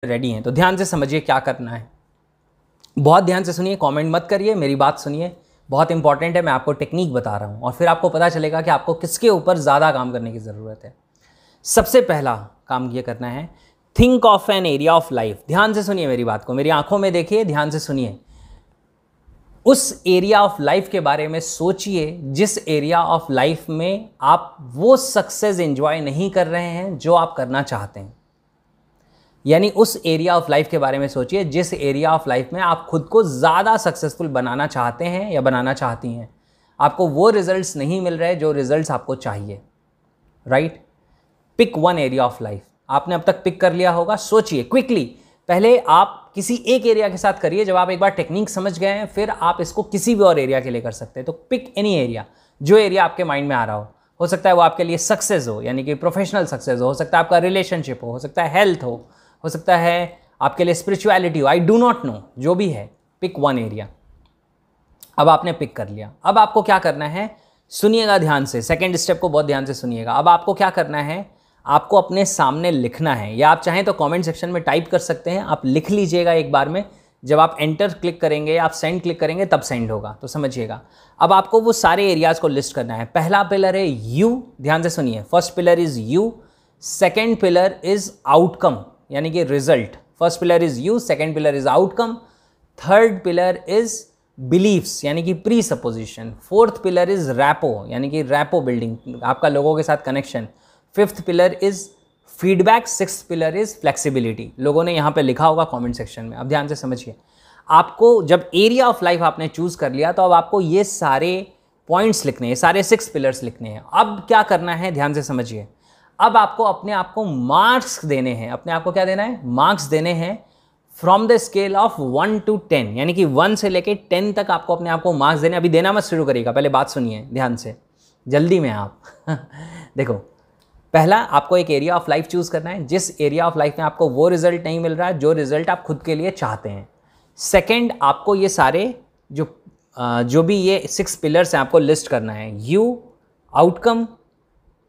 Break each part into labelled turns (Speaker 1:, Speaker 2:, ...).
Speaker 1: Ready हैं तो ध्यान से समझिए क्या करना है। बहुत ध्यान से सुनिए, कमेंट मत करिए, मेरी बात सुनिए, बहुत इंपॉर्टेंट है। मैं आपको टेक्निक बता रहा हूँ और फिर आपको पता चलेगा कि आपको किसके ऊपर ज़्यादा काम करने की ज़रूरत है। सबसे पहला काम ये करना है, think of an area of life. ध्यान से सुनिए मेरी बात को, मेरी आंखों में देखिए, ध्यान से सुनिए। उस एरिया ऑफ लाइफ के बारे में सोचिए जिस एरिया ऑफ लाइफ में आप वो सक्सेस एंजॉय नहीं कर रहे हैं जो आप करना चाहते हैं। यानी उस एरिया ऑफ लाइफ के बारे में सोचिए जिस एरिया ऑफ लाइफ में आप खुद को ज़्यादा सक्सेसफुल बनाना चाहते हैं या बनाना चाहती हैं। आपको वो रिजल्ट्स नहीं मिल रहे जो रिजल्ट्स आपको चाहिए, right? Pick one area of life. आपने अब तक पिक कर लिया होगा, सोचिए क्विकली। पहले आप किसी एक एरिया के साथ करिए, जब आप एक बार टेक्निक समझ गए हैं फिर आप इसको किसी भी और एरिया के लिए कर सकते हैं। तो पिक एनी एरिया, जो एरिया आपके माइंड में आ रहा हो सकता है वो आपके लिए सक्सेस हो, यानी कि प्रोफेशनल सक्सेस हो सकता है आपका रिलेशनशिप हो सकता है हेल्थ हो सकता है आपके लिए स्पिरिचुअलिटी हो, आई डू नॉट नो, जो भी है। Pick one area. अब आपने पिक कर लिया, अब आपको क्या करना है, सुनिएगा ध्यान से, सेकेंड स्टेप को बहुत ध्यान से सुनिएगा। अब आपको क्या करना है, आपको अपने सामने लिखना है, या आप चाहें तो कमेंट सेक्शन में टाइप कर सकते हैं, आप लिख लीजिएगा एक बार में। जब आप एंटर क्लिक करेंगे, आप सेंड क्लिक करेंगे तब सेंड होगा, तो समझिएगा। अब आपको वो सारे एरियाज को लिस्ट करना है। पहला पिलर है यू, ध्यान से सुनिए। First pillar is you, second pillar is outcome यानी कि result. First pillar is you, second pillar is outcome, third pillar is beliefs यानी कि pre supposition, fourth pillar is rapport यानी कि रैपो बिल्डिंग, आपका लोगों के साथ connection, fifth pillar is feedback, sixth pillar is flexibility. लोगों ने यहाँ पे लिखा होगा कमेंट सेक्शन में। अब ध्यान से समझिए, आपको जब एरिया ऑफ लाइफ आपने चूज कर लिया तो अब आपको ये सारे पॉइंट्स लिखने हैं, सारे 6 पिलर्स लिखने हैं। अब क्या करना है, ध्यान से समझिए। अब आपको अपने आप को मार्क्स देने हैं। अपने आप को क्या देना है, मार्क्स देने हैं from the scale of 1 to 10, यानी कि 1 से लेके 10 तक आपको अपने आप को मार्क्स देने। अभी देना मत शुरू करिएगा, पहले बात सुनिए ध्यान से, जल्दी में आप देखो, पहला आपको एक एरिया ऑफ लाइफ चूज करना है जिस एरिया ऑफ लाइफ में आपको वो रिजल्ट नहीं मिल रहा है जो रिजल्ट आप खुद के लिए चाहते हैं। सेकेंड, आपको ये सारे जो भी ये 6 पिलर्स हैं आपको लिस्ट करना है। यू, आउटकम,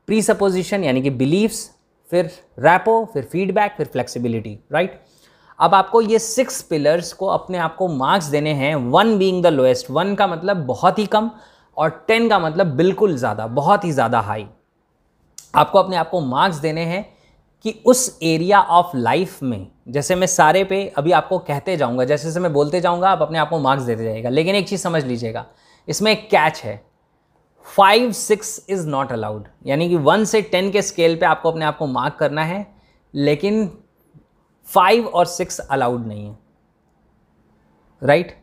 Speaker 1: प्री सपोजिशन यानी कि बिलीव्स, फिर रैपो, फिर फीडबैक, फिर फ्लेक्सिबिलिटी, राइट? अब आपको ये 6 पिलर्स को अपने आप को मार्क्स देने हैं, 1 बीइंग द लोएस्ट। 1 का मतलब बहुत ही कम और 10 का मतलब बिल्कुल ज़्यादा, बहुत ही ज़्यादा हाई। आपको अपने आप को मार्क्स देने हैं कि उस एरिया ऑफ लाइफ में, जैसे मैं सारे पे अभी आपको कहते जाऊंगा, जैसे जैसे मैं बोलते जाऊंगा आप अपने आप को मार्क्स देते जाइएगा। लेकिन एक चीज़ समझ लीजिएगा, इसमें एक कैच है, 5, 6 इज़ नॉट अलाउड। यानी कि 1 से 10 के स्केल पे आपको अपने आप को मार्क करना है, लेकिन 5 और 6 अलाउड नहीं है, राइट?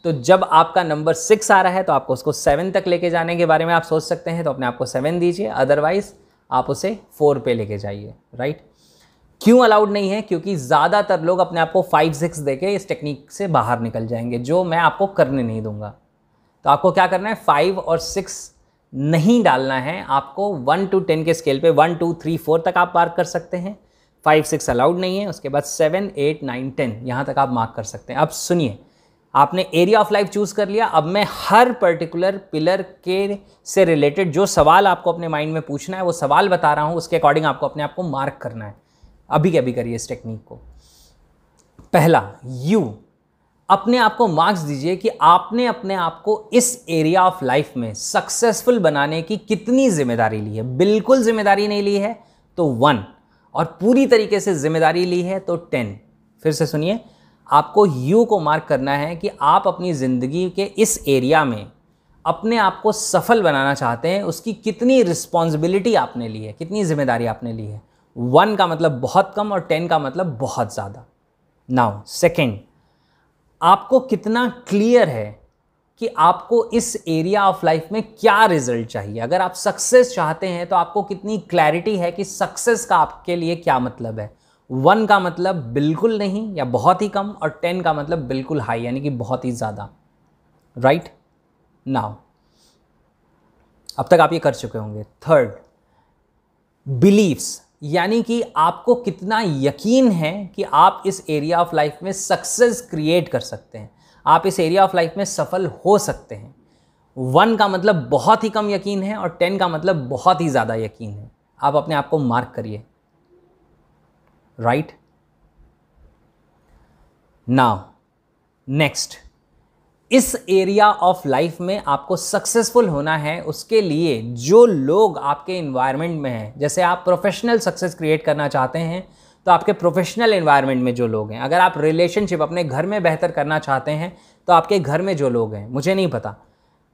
Speaker 1: तो जब आपका नंबर 6 आ रहा है तो आपको उसको 7 तक लेके जाने के बारे में आप सोच सकते हैं, तो अपने आप को 7 दीजिए, अदरवाइज आप उसे 4 पे लेके जाइए, राइट? क्यों अलाउड नहीं है? क्योंकि ज़्यादातर लोग अपने आप को 5, 6 देके इस टेक्निक से बाहर निकल जाएंगे, जो मैं आपको करने नहीं दूंगा। तो आपको क्या करना है, 5 और 6 नहीं डालना है। आपको 1 to 10 के स्केल पे 1, 2, 3, 4 तक आप मार्क कर सकते हैं, 5, 6 अलाउड नहीं है। उसके बाद 7, 8, 9, 10 यहाँ तक आप मार्क कर सकते हैं। अब सुनिए, आपने एरिया ऑफ लाइफ चूज कर लिया। अब मैं हर पर्टिकुलर पिलर के से रिलेटेड जो सवाल आपको अपने माइंड में पूछना है वो सवाल बता रहा हूँ, उसके अकॉर्डिंग आपको अपने आप को मार्क करना है। अभी के अभी करिए इस टेक्निक को। पहला, यू, अपने आप को मार्क्स दीजिए कि आपने अपने आप को इस एरिया ऑफ लाइफ में सक्सेसफुल बनाने की कितनी जिम्मेदारी ली है। बिल्कुल जिम्मेदारी नहीं ली है तो 1, और पूरी तरीके से जिम्मेदारी ली है तो 10। फिर से सुनिए, आपको यू को मार्क करना है कि आप अपनी ज़िंदगी के इस एरिया में अपने आप को सफल बनाना चाहते हैं, उसकी कितनी रिस्पॉन्सिबिलिटी आपने ली है, कितनी जिम्मेदारी आपने ली है। 1 का मतलब बहुत कम और 10 का मतलब बहुत ज़्यादा। नाउ सेकेंड, आपको कितना क्लियर है कि आपको इस एरिया ऑफ लाइफ में क्या रिजल्ट चाहिए। अगर आप सक्सेस चाहते हैं तो आपको कितनी क्लैरिटी है कि सक्सेस का आपके लिए क्या मतलब है। 1 का मतलब बिल्कुल नहीं या बहुत ही कम, और 10 का मतलब बिल्कुल हाई यानी कि बहुत ही ज़्यादा, राइट? नाउ अब तक आप ये कर चुके होंगे। थर्ड, बिलीव्स, यानी कि आपको कितना यकीन है कि आप इस एरिया ऑफ लाइफ में सक्सेस क्रिएट कर सकते हैं, आप इस एरिया ऑफ लाइफ में सफल हो सकते हैं। 1 का मतलब बहुत ही कम यकीन है और 10 का मतलब बहुत ही ज़्यादा यकीन है। आप अपने आप को मार्क करिए, राइट? नाउ नेक्स्ट, इस एरिया ऑफ लाइफ में आपको सक्सेसफुल होना है, उसके लिए जो लोग आपके इन्वायरमेंट में हैं, जैसे आप प्रोफेशनल सक्सेस क्रिएट करना चाहते हैं तो आपके प्रोफेशनल इन्वायरमेंट में जो लोग हैं, अगर आप रिलेशनशिप अपने घर में बेहतर करना चाहते हैं तो आपके घर में जो लोग हैं, मुझे नहीं पता,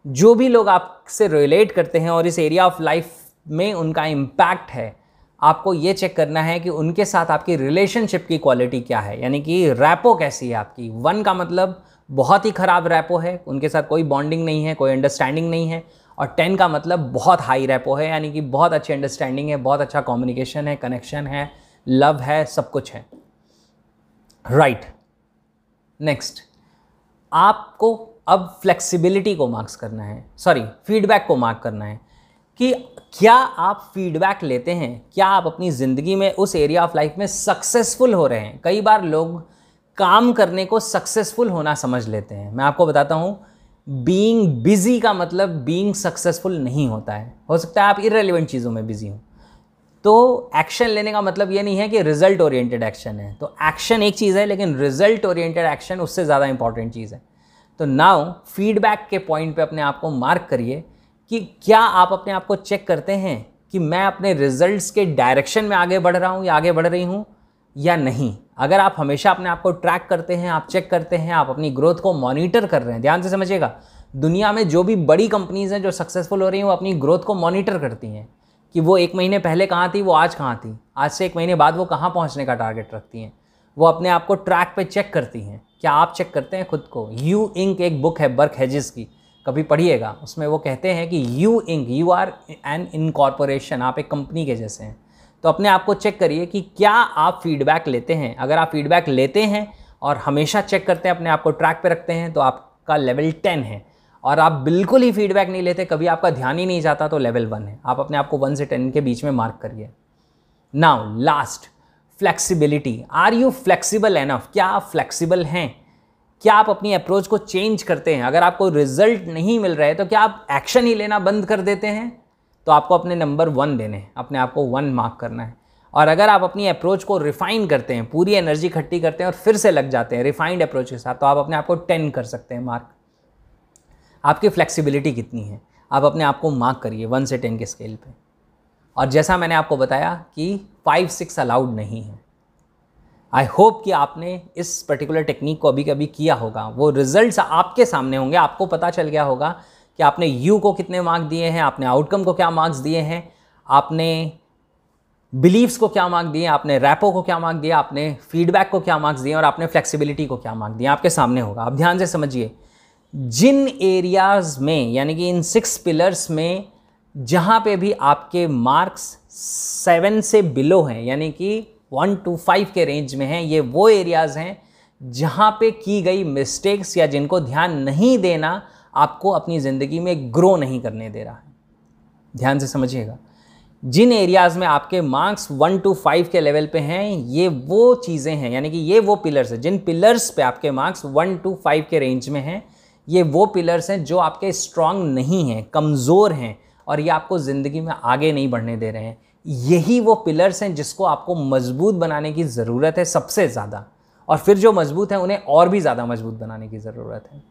Speaker 1: जो भी लोग आपसे रिलेट करते हैं और इस एरिया ऑफ लाइफ में उनका इम्पैक्ट है, आपको ये चेक करना है कि उनके साथ आपकी रिलेशनशिप की क्वालिटी क्या है, यानी कि रैपो कैसी है आपकी। 1 का मतलब बहुत ही ख़राब रैपो है, उनके साथ कोई बॉन्डिंग नहीं है, कोई अंडरस्टैंडिंग नहीं है, और 10 का मतलब बहुत हाई रैपो है, यानी कि बहुत अच्छी अंडरस्टैंडिंग है, बहुत अच्छा कम्युनिकेशन है, कनेक्शन है, लव है, सब कुछ है। राइट, नेक्स्ट, आपको अब फ्लेक्सिबिलिटी को मार्क्स करना है, सॉरी फीडबैक को मार्क करना है कि क्या आप फीडबैक लेते हैं, क्या आप अपनी ज़िंदगी में उस एरिया ऑफ लाइफ में सक्सेसफुल हो रहे हैं। कई बार लोग काम करने को सक्सेसफुल होना समझ लेते हैं। मैं आपको बताता हूँ, बीइंग बिजी का मतलब बीइंग सक्सेसफुल नहीं होता है। हो सकता है आप इररिलेवेंट चीज़ों में बिजी हो, तो एक्शन लेने का मतलब ये नहीं है कि रिजल्ट ओरिएंटेड एक्शन है। तो एक्शन एक चीज़ है, लेकिन रिजल्ट ओरिएंटेड एक्शन उससे ज़्यादा इंपॉर्टेंट चीज़ है। तो नाउ फीडबैक के पॉइंट पे अपने आप को मार्क करिए कि क्या आप अपने आप को चेक करते हैं कि मैं अपने रिजल्ट्स के डायरेक्शन में आगे बढ़ रहा हूँ या आगे बढ़ रही हूँ या नहीं। अगर आप हमेशा अपने आप को ट्रैक करते हैं, आप चेक करते हैं, आप अपनी ग्रोथ को मॉनिटर कर रहे हैं, ध्यान से समझिएगा, दुनिया में जो भी बड़ी कंपनीज़ हैं जो सक्सेसफुल हो रही हैं वो अपनी ग्रोथ को मॉनिटर करती हैं कि वो 1 महीने पहले कहाँ थी, वो आज कहाँ थी, आज से 1 महीने बाद वो कहाँ पहुँचने का टारगेट रखती हैं। वो अपने आप को ट्रैक पे चेक करती हैं। क्या आप चेक करते हैं खुद को? यू इंक एक बुक है बर्क हेजिस की, कभी पढ़िएगा। उसमें वो कहते हैं कि you Inc, you are an incorporation, आप एक कंपनी के जैसे हैं। तो अपने आप को चेक करिए कि क्या आप फीडबैक लेते हैं। अगर आप फीडबैक लेते हैं और हमेशा चेक करते हैं, अपने आप को ट्रैक पे रखते हैं, तो आपका लेवल 10 है। और आप बिल्कुल ही फीडबैक नहीं लेते, कभी आपका ध्यान ही नहीं जाता, तो लेवल 1 है। आप अपने आप को 1 से 10 के बीच में मार्क करिए। Now last, flexibility. Are you flexible enough? क्या आप फ्लेक्सिबल हैं? क्या आप अपनी अप्रोच को चेंज करते हैं? अगर आपको रिजल्ट नहीं मिल रहा है तो क्या आप एक्शन ही लेना बंद कर देते हैं? तो आपको अपने नंबर 1 देने हैं, अपने आप को 1 मार्क करना है। और अगर आप अपनी अप्रोच को रिफाइन करते हैं, पूरी एनर्जी इकट्ठी करते हैं और फिर से लग जाते हैं रिफाइंड अप्रोच के साथ, तो आप अपने आप को 10 कर सकते हैं मार्क। आपकी फ्लेक्सिबिलिटी कितनी है, आप अपने आप को मार्क करिए 1 से 10 के स्केल पे। और जैसा मैंने आपको बताया कि 5-6 अलाउड नहीं है। आई होप कि आपने इस पर्टिकुलर टेक्निक को अभी कभी किया होगा। वो रिजल्ट्स आपके सामने होंगे, आपको पता चल गया होगा कि आपने यू को कितने मार्क दिए हैं, आपने आउटकम को क्या मार्क्स दिए हैं, आपने बिलीव्स को क्या मार्क दिए, आपने रैपो को क्या मार्क दिया, आपने फीडबैक को क्या मार्क्स दिए और आपने फ्लेक्सिबिलिटी को क्या मार्क दिए, आपके सामने होगा। आप ध्यान से समझिए, जिन एरियाज़ में, यानी कि इन 6 पिलर्स में जहाँ पे भी आपके मार्क्स 7 से बिलो हैं, यानी कि 1 to 5 के रेंज में हैं, ये वो एरियाज़ हैं जहाँ पे की गई मिस्टेक्स या जिनको ध्यान नहीं देना आपको अपनी ज़िंदगी में ग्रो नहीं करने दे रहा है। ध्यान से समझिएगा, जिन एरियाज़ में आपके मार्क्स 1 to 5 के लेवल पे हैं, ये वो चीज़ें हैं, यानी कि ये वो पिलर्स हैं जिन पिलर्स पे आपके मार्क्स 1 to 5 के रेंज में हैं। ये वो पिलर्स हैं जो आपके स्ट्रांग नहीं हैं, कमज़ोर हैं, और ये आपको ज़िंदगी में आगे नहीं बढ़ने दे रहे हैं। यही वो पिलर्स हैं जिसको आपको मजबूत बनाने की ज़रूरत है सबसे ज़्यादा, और फिर जो मजबूत हैं उन्हें और भी ज़्यादा मजबूत बनाने की ज़रूरत है।